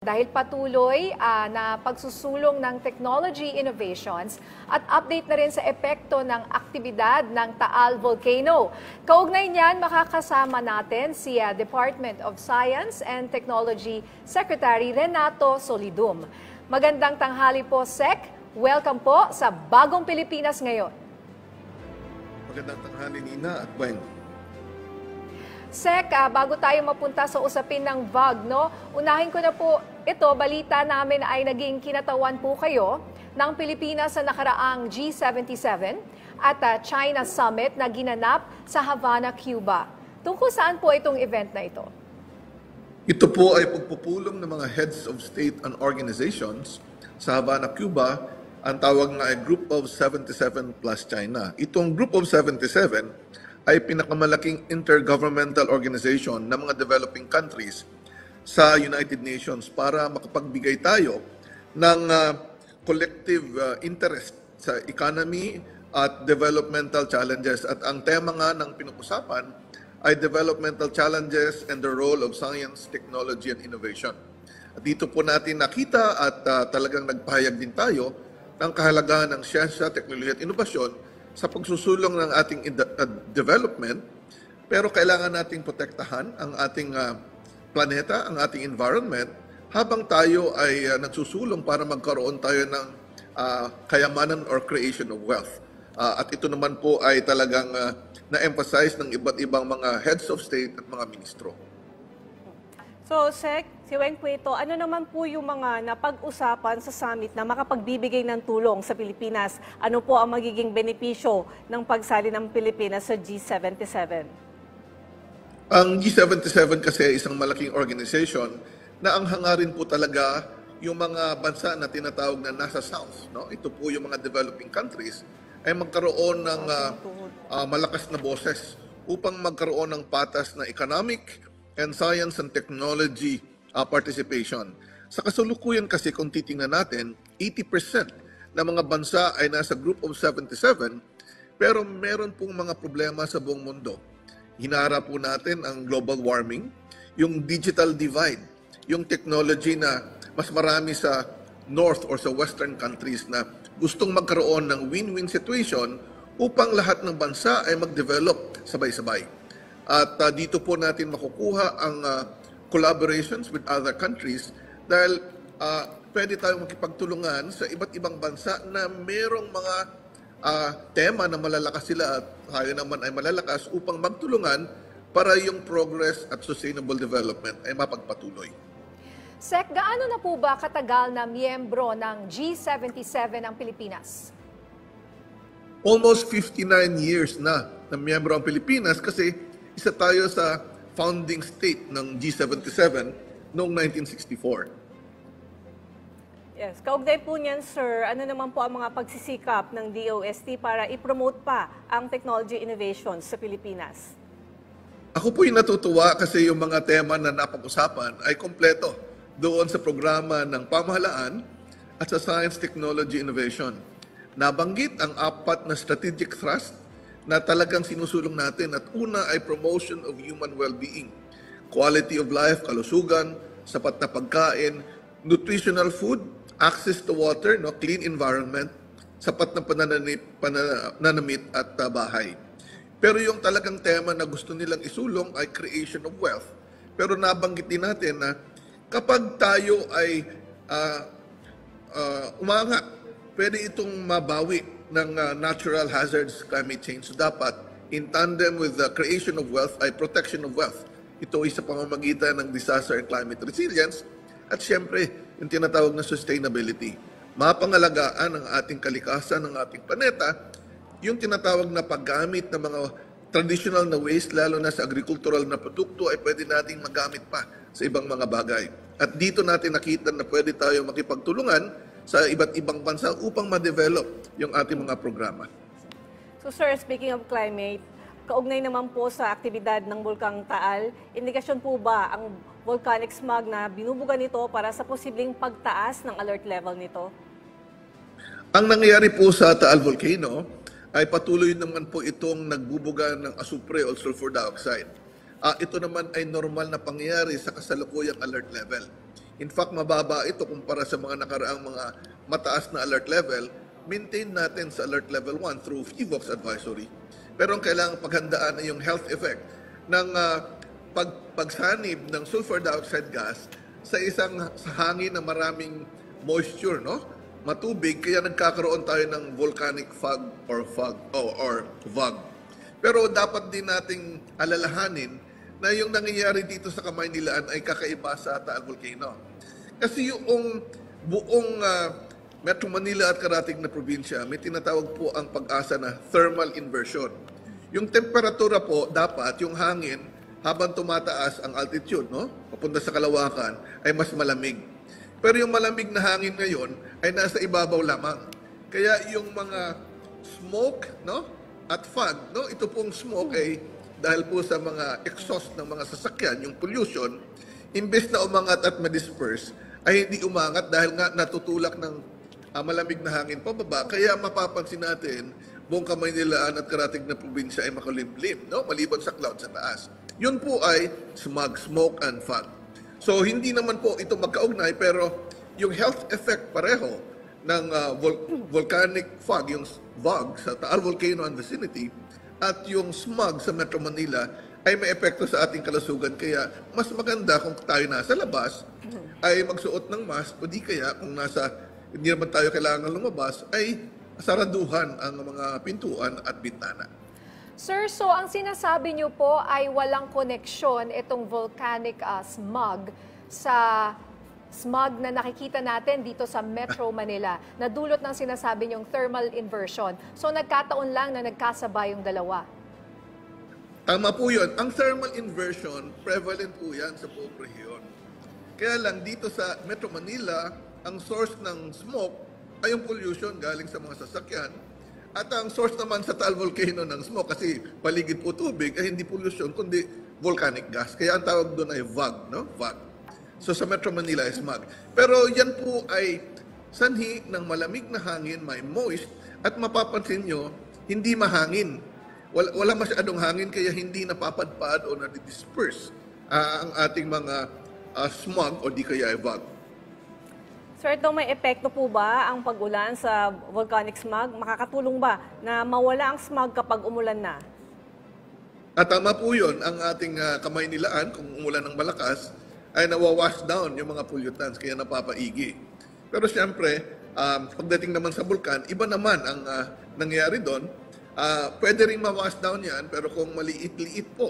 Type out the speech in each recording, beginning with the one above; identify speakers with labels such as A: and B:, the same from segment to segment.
A: dahil patuloy na pagsusulong ng technology innovations at update na rin sa epekto ng aktibidad ng Taal Volcano. Kaugnay niyan, makakasama natin si Department of Science and Technology Secretary Renato Solidum. Magandang tanghali po, Sec. Welcome po sa Bagong Pilipinas Ngayon.
B: Magandang tanghali, Nina at Gwen.
A: Sec, bago tayo mapunta sa usapin ng VAG, unahin ko na po ito, balita namin ay naging kinatawan po kayo ng Pilipinas sa nakaraang G77 at China Summit na ginanap sa Havana, Cuba. Tungkol saan po itong event na ito?
B: Ito po ay pagpupulong ng mga heads of state and organizations sa Havana, Cuba. Ang tawag na ay Group of 77 plus China. Itong Group of 77 ay pinakamalaking intergovernmental organization ng mga developing countries sa United Nations para makapagbigay tayo ng collective interest sa economy at developmental challenges. At ang tema nga ng pinag-usapan ay developmental challenges and the role of science, technology, and innovation. At dito po natin nakita at talagang nagpahayag din tayo ng kahalagahan ng siyensya, teknolohiya at inobasyon sa pagsusulong ng ating development, pero kailangan nating protektahan ang ating planeta, ang ating environment, habang tayo ay nagsusulong para magkaroon tayo ng kayamanan or creation of wealth. At ito naman po ay talagang na-emphasize ng iba't ibang mga heads of state at mga ministro.
C: So, Sec, si Weng Cueto, ano naman po yung mga napag-usapan sa summit na makapagbibigay ng tulong sa Pilipinas? Ano po ang magiging benepisyo ng pagsali ng Pilipinas sa G77?
B: Ang G77 kasi ay isang malaking organization na ang hangarin po talaga yung mga bansa na tinatawag na nasa South. No? Ito po yung mga developing countries ay magkaroon ng malakas na boses upang magkaroon ng patas na economic and science and technology participation. Sa kasalukuyan kasi kung titingnan natin, 80% ng mga bansa ay nasa Group of 77, pero meron pong mga problema sa buong mundo. Hinaharap po natin ang global warming, yung digital divide, yung technology na mas marami sa North or sa Western countries na gustong magkaroon ng win-win situation upang lahat ng bansa ay mag-develop sabay-sabay. At dito po natin makukuha ang collaborations with other countries dahil pwede tayong makipagtulungan sa iba't ibang bansa na merong mga tema na malalakas sila at tayo naman ay malalakas upang magtulungan para yung progress at sustainable development ay mapagpatuloy.
A: Sec, gaano na po ba katagal na miyembro ng G77 ang Pilipinas?
B: Almost 59 years na miyembro ang Pilipinas kasi isa tayo sa founding state ng G77 noong 1964.
C: Yes, kaugnay po niyan, sir, ano naman po ang mga pagsisikap ng DOST para i-promote pa ang technology innovations sa Pilipinas?
B: Ako po'y natutuwa kasi yung mga tema na napag-usapan ay kompleto doon sa programa ng pamahalaan at sa Science, Technology, Innovation. Nabanggit ang 4 na strategic thrust na talagang sinusulong natin at una ay promotion of human well-being, quality of life, kalusugan, sapat na pagkain, nutritional food, access to water, clean environment, sapat na pananamit at bahay. Pero yung talagang tema na gusto nilang isulong ay creation of wealth. Pero nabanggit din natin na kapag tayo ay umangat, pwede itong mabawi ng natural hazards, climate change. So dapat, in tandem with the creation of wealth, ay protection of wealth. Ito ay sa pamamagitan ng disaster and climate resilience at siyempre, yung tinatawag na sustainability. Mapangalagaan ang ating kalikasan, ng ating planeta, yung tinatawag na paggamit ng mga traditional na waste, lalo na sa agricultural na produkto, ay pwede nating magamit pa sa ibang mga bagay. At dito natin nakita na pwede tayo makipagtulungan sa iba't ibang bansa upang ma-develop yung ating mga programa.
C: So sir, speaking of climate, kaugnay naman po sa aktibidad ng Bulkang Taal, indikasyon po ba ang volcanic smog na binubuga nito para sa posibleng pagtaas ng alert level nito?
B: Ang nangyayari po sa Taal Volcano ay patuloy naman po itong nagbubuga ng asupre o sulfur dioxide. Ito naman ay normal na pangyayari sa kasalukuyang alert level. In fact, mababa ito kumpara sa mga nakaraang mga mataas na alert level. Maintain natin sa alert level 1 through PHIVOLCS advisory. Pero ang kailangang paghandaan ay yung health effect ng pagsanib ng sulfur dioxide gas sa sa hangin na maraming moisture, no? Matubig, kaya nagkakaroon tayo ng volcanic fog or VOG. Pero dapat din nating alalahanin na yung nangyayari dito sa Kamaynilaan ay kakaiba sa Taal Volcano. Kasi yung buong Metro Manila at karatig na probinsya, may tinatawag po ang pag-asa na thermal inversion. Yung temperatura po, dapat yung hangin, habang tumataas ang altitude, no, papunta sa kalawakan, ay mas malamig. Pero yung malamig na hangin ngayon ay nasa ibabaw lamang. Kaya yung mga smoke, no, at fog, no, ito pong smoke ay dahil po sa mga exhaust ng mga sasakyan, yung pollution, imbes na umangat at ma-disperse, ay hindi umangat dahil nga natutulak ng malamig na hangin pababa. Kaya mapapansin natin, buong Kamaynilaan at karatig na probinsya ay makulimlim, no, maliban sa cloud sa taas. Yun po ay smog, smoke, and fog. So, hindi naman po ito magkaugnay, pero yung health effect pareho ng volcanic fog, yung VOG sa Taal Volcano and vicinity, at yung smog sa Metro Manila ay may epekto sa ating kalusugan. Kaya mas maganda kung tayo nasa labas ay magsuot ng mask, o di kaya kung hindi naman tayo kailangan lumabas, ay saraduhan ang mga pintuan at bintana.
A: Sir, so ang sinasabi niyo po ay walang koneksyon itong volcanic smog sa smog na nakikita natin dito sa Metro Manila na dulot ng sinasabi niyong thermal inversion. So nagkataon lang na nagkasabay yung dalawa.
B: Tama po yun. Ang thermal inversion, prevalent po yan sa buong rehiyon. Kaya lang dito sa Metro Manila, ang source ng smoke ay yung pollution galing sa mga sasakyan. At ang source naman sa Taal Volcano ng smoke, kasi paligid po tubig, ay hindi pollution, kundi volcanic gas. Kaya ang tawag doon ay VOG, no? VOG. So sa Metro Manila ay smog. Pero yan po ay sanhi ng malamig na hangin, may moist, at mapapansin nyo, hindi mahangin. Wala masyadong hangin, kaya hindi napapadpad o nadidisperse ang ating mga smog o di kaya ay VOG.
C: Sir, itong may epekto po ba ang pag-ulan sa volcanic smog? Makakatulong ba na mawala ang smog kapag umulan na?
B: At tama po yun, ang ating Kamaynilaan, kung umulan ng malakas, ay nawawash down yung mga pollutants, kaya napapaigi. Pero siyempre, pagdating naman sa bulkan, iba naman ang nangyayari doon. Pwede rin ma-wash down yan, pero kung maliit-liit po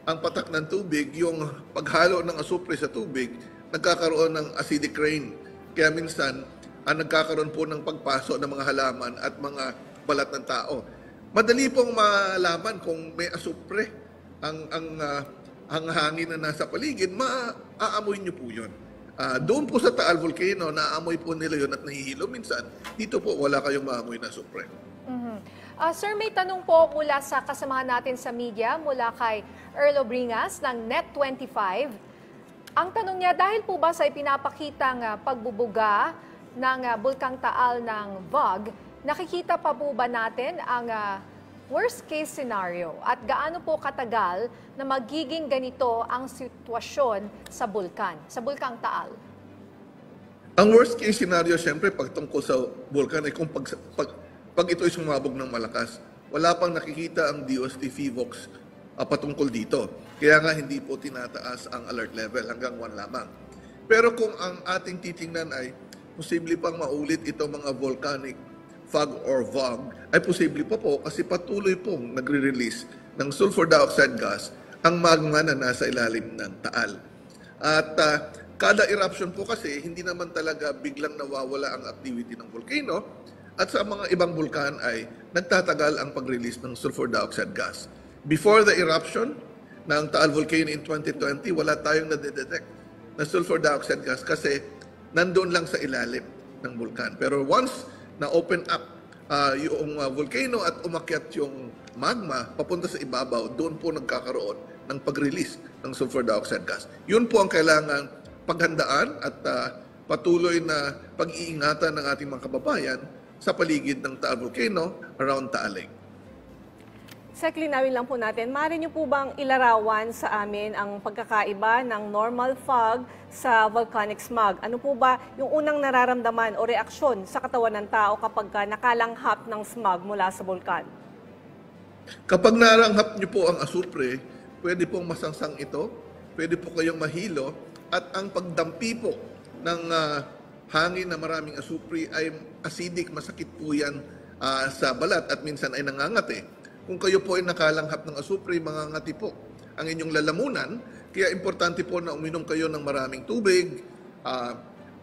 B: ang patak ng tubig, yung paghalo ng asupre sa tubig, nagkakaroon ng acidic rain. Kaya minsan, nagkakaroon po ng pagpaso ng mga halaman at mga balat ng tao. Madali pong malaman kung may asupre ang hangin na nasa paligid, maaamoy nyo po yun. Doon po sa Taal Volcano, naaamoy po nila yun at nahihilo minsan. Dito po, wala kayong maamoy na asupre.
A: Sir, may tanong po mula sa kasamahan natin sa media, mula kay Earl Obringas ng Net25. Ang tanong niya, dahil po ba sa ipinapakitang pagbubuga ng Bulkang Taal ng VOG, nakikita pa po ba natin ang worst case scenario at gaano po katagal na magiging ganito ang sitwasyon sa Bulkang Taal?
B: Ang worst case scenario, siyempre, pagtungkol sa bulkan ay kung pag ito ay sumabog ng malakas. Wala pang nakikita ang DOST PHIVOLCS patungkol dito. Kaya nga hindi po tinataas ang alert level, hanggang 1 lamang. Pero kung ang ating titingnan ay posible pang maulit ito mga volcanic fog or VOG, ay posible pa po kasi patuloy pong nagre-release ng sulfur dioxide gas ang magma na nasa ilalim ng Taal. At kada eruption po kasi, hindi naman talaga biglang nawawala ang activity ng volcano, at sa mga ibang bulkan ay nagtatagal ang pag-release ng sulfur dioxide gas. Before the eruption ng Taal Volcano in 2020, wala tayong nadedetect na sulfur dioxide gas kasi nandoon lang sa ilalim ng bulkan. Pero once na-open up yung volcano at umakyat yung magma papunta sa ibabaw, doon po nagkakaroon ng pag-release ng sulfur dioxide gas. Yun po ang kailangan paghandaan at patuloy na pag-iingatan ng ating mga kababayan sa paligid ng Taal Volcano around Taal Lake.
C: Sek, linawin lang po natin, maaari niyo po bang ilarawan sa amin ang pagkakaiba ng normal fog sa volcanic smog? Ano po ba yung unang nararamdaman o reaksyon sa katawan ng tao kapag nakalanghap ng smog mula sa bulkan?
B: Kapag naranghap niyo po ang asupre, pwede pong masangsang ito, pwede po kayong mahilo, at ang pagdampi po ng hangin na maraming asupre ay acidic, masakit po yan sa balat at minsan ay nangangati. Kung kayo po ay nakalanghap ng asupre, mangangati po ang inyong lalamunan, kaya importante po na uminom kayo ng maraming tubig,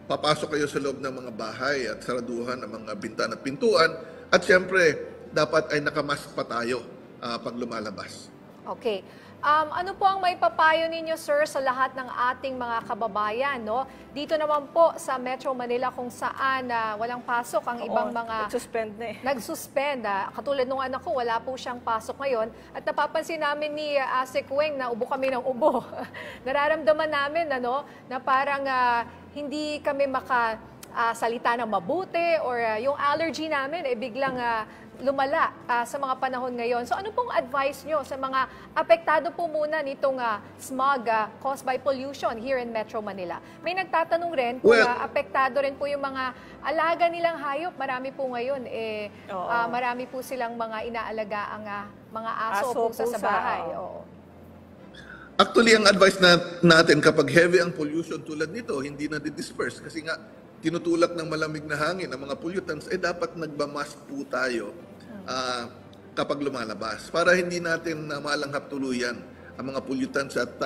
B: papasok kayo sa loob ng mga bahay at saraduhan ng mga bintana at pintuan, at siyempre, dapat ay nakamask pa tayo pag lumalabas.
A: Okay. Ano po ang may papayo ninyo, sir, sa lahat ng ating mga kababayan, no? Dito naman po sa Metro Manila kung saan walang pasok ang ibang mga...
C: Nag-suspend na eh.
A: Nag-suspend. Katulad nung anak ko, wala po siyang pasok ngayon. At napapansin namin ni Asik Weng na ubo kami ng ubo. Nararamdaman namin na parang hindi kami makasalita ng mabuti or yung allergy namin biglang lumala sa mga panahon ngayon. So ano pong advice nyo sa mga apektado po muna nitong smog caused by pollution here in Metro Manila? May nagtatanong rin kung apektado rin po yung mga alaga nilang hayop. Marami po ngayon, marami po silang mga inaalaga ang mga aso o pusa sa bahay. Oo.
B: Actually, ang advice natin kapag heavy ang pollution tulad nito, hindi na di-disperse kasi nga tinutulak ng malamig na hangin ang mga pollutants, dapat nagbamask po tayo kapag lumalabas para hindi natin malanghap tuluyan ang mga pollutants at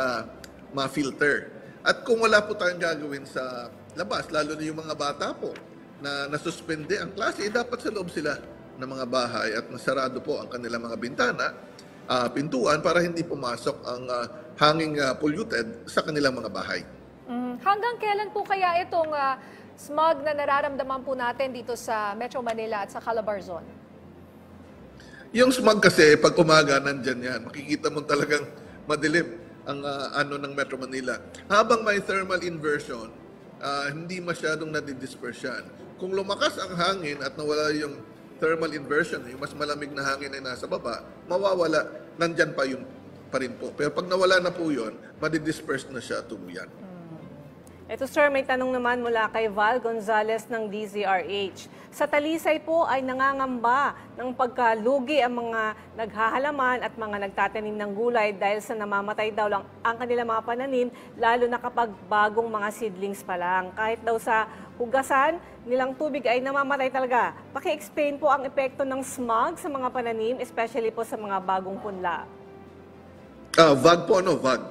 B: ma-filter. At kung wala po tayong gagawin sa labas, lalo na yung mga bata po na nasuspende ang klase, dapat sa loob sila ng mga bahay at nasarado po ang kanilang mga bintana, pintuan para hindi pumasok ang hanging polluted sa kanilang mga bahay.
A: Hanggang kailan po kaya itong smog na nararamdaman po natin dito sa Metro Manila at sa Calabarzon?
B: Yung smog kasi, pag umaga, nandyan yan. Makikita mo talagang madilim ang ng Metro Manila. Habang may thermal inversion, hindi masyadong nadidisperse yan. Kung lumakas ang hangin at nawala yung thermal inversion, yung mas malamig na hangin ay nasa baba, mawawala, nandyan pa rin po. Pero pag nawala na po yun, madidisperse na siya tuluyan.
C: Ito sir, may tanong naman mula kay Val Gonzales ng DZRH. Sa Talisay po ay nangangamba ng pagkalugi ang mga naghahalaman at mga nagtatanim ng gulay dahil sa namamatay daw lang ang kanilang mga pananim, lalo na kapag bagong mga seedlings pa lang. Kahit daw sa hugasan nilang tubig ay namamatay talaga. Paki-explain po ang epekto ng smog sa mga pananim, especially po sa mga bagong punla.
B: VAG po, VAG.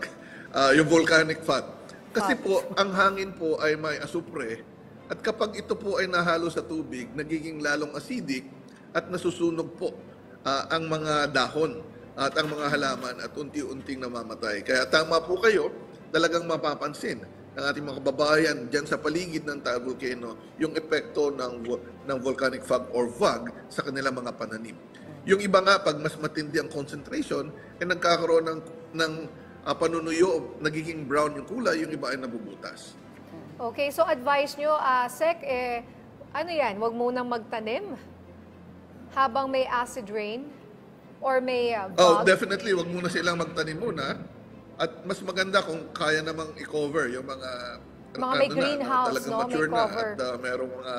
B: Yung volcanic fog. Kasi po, ang hangin po ay may asupre at kapag ito po ay nahalo sa tubig, nagiging lalong acidic at nasusunog po ang mga dahon at ang mga halaman at unti-unting namamatay. Kaya tama po kayo, talagang mapapansin ng ating mga kababayan dyan sa paligid ng Taal Volcano yung epekto ng volcanic fog or VAG sa kanilang mga pananim. Yung iba nga, pag mas matindi ang concentration, ay nagkakaroon ng panunuyo, nagiging brown yung kulay, yung iba ay nabubutas.
A: Okay, so advice nyo, Sek, ano yan, wag munang magtanim habang may acid rain or may bog?
B: Definitely, wag muna silang magtanim muna. At mas maganda kung kaya namang i-cover yung mga
A: may greenhouse,
B: talagang
A: no?
B: mature
A: May cover.
B: na at merong mga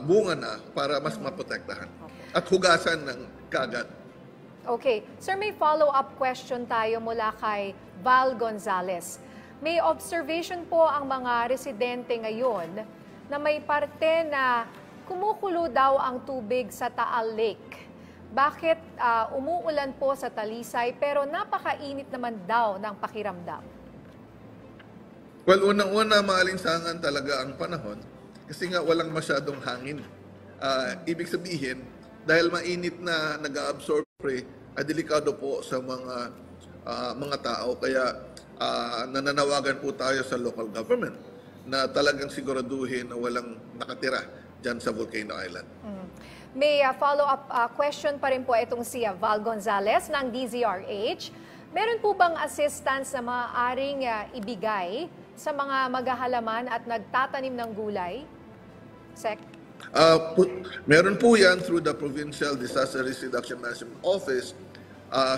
B: bunga na para mas maprotektahan. At hugasan ng kagat.
A: Okay. Sir, may follow-up question tayo mula kay Val Gonzales. May observation po ang mga residente ngayon na may parte na kumukulo daw ang tubig sa Taal Lake. Bakit umuulan po sa Talisay pero napakainit naman daw ng pakiramdam?
B: Well, unang-una, maalinsangan talaga ang panahon kasi nga walang masyadong hangin. Ibig sabihin, dahil mainit na nag-absorb ay delikado po sa mga tao. Kaya nananawagan po tayo sa local government na talagang siguraduhin na walang nakatira dyan sa Volcano Island.
A: May follow-up question pa rin po itong si Val Gonzales ng DZRH. Meron po bang assistance na maaaring ibigay sa mga maghahalaman at nagtatanim ng gulay? Sek?
B: Meron po yan through the Provincial Disaster Risk Reduction Management Office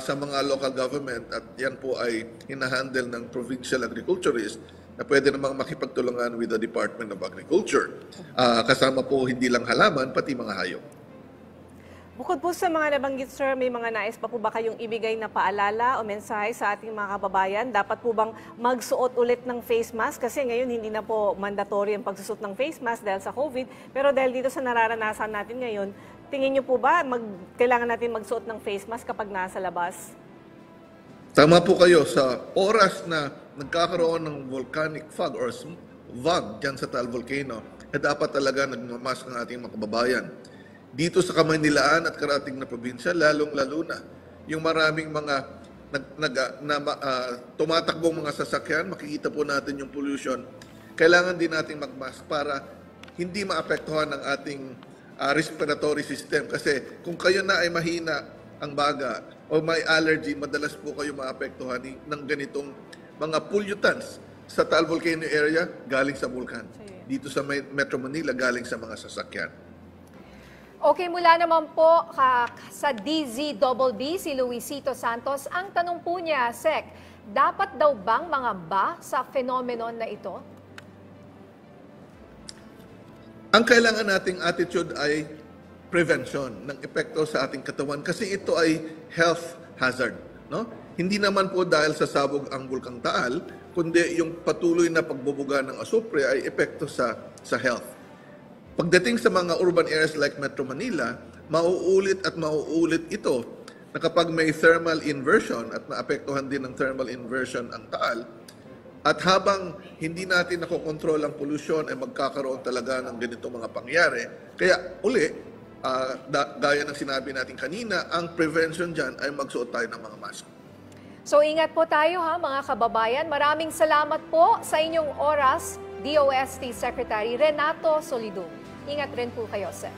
B: sa mga local government at yan po ay hinahandle ng provincial agriculturist na pwede namang makipagtulungan with the Department of Agriculture. Kasama po hindi lang halaman, pati mga hayop.
C: Bukod po sa mga nabanggit, sir, may mga nais pa po ba kayong ibigay na paalala o mensahe sa ating mga kababayan? Dapat po bang magsuot ulit ng face mask? Kasi ngayon hindi na po mandatory ang pagsusuot ng face mask dahil sa COVID. Pero dahil dito sa nararanasan natin ngayon, tingin niyo po ba kailangan natin magsuot ng face mask kapag nasa labas?
B: Tama po kayo, sa oras na nagkakaroon ng volcanic fog or VOG dyan sa Taal Volcano, dapat talaga nagmamask ang ating mga kababayan. Dito sa Kamaynilaan at karating na probinsya, lalong-lalo na yung maraming mga tumatakbong mga sasakyan, makikita po natin yung pollution. Kailangan din natin magmask para hindi maapektuhan ang ating respiratory system. Kasi kung kayo na ay mahina ang baga o may allergy, madalas po kayo maapektuhan ng ganitong mga pollutants sa Taal Volcano area galing sa vulkan. Dito sa Metro Manila galing sa mga sasakyan.
A: Okay, mula naman po sa DZBB, si Luisito Santos, ang tanong po niya, Sec, dapat daw bang mga ba sa phenomenon na ito?
B: Ang kailangan nating attitude ay prevention ng epekto sa ating katawan kasi ito ay health hazard. No? Hindi naman po dahil sa sabog ang Bulkang Taal, kundi yung patuloy na pagbubuga ng asupre ay epekto sa health. Pagdating sa mga urban areas like Metro Manila, mauulit at mauulit ito na kapag may thermal inversion at naapektuhan din ng thermal inversion ang Taal, at habang hindi natin nakokontrol ang pollution ay magkakaroon talaga ng ganitong mga pangyayari. Kaya uli, gaya ng sinabi natin kanina, ang prevention dyan ay magsuot tayo ng mga mask.
A: So ingat po tayo ha mga kababayan. Maraming salamat po sa inyong oras, DOST Secretary Renato Solido. Ingat rin po kayo, Sir.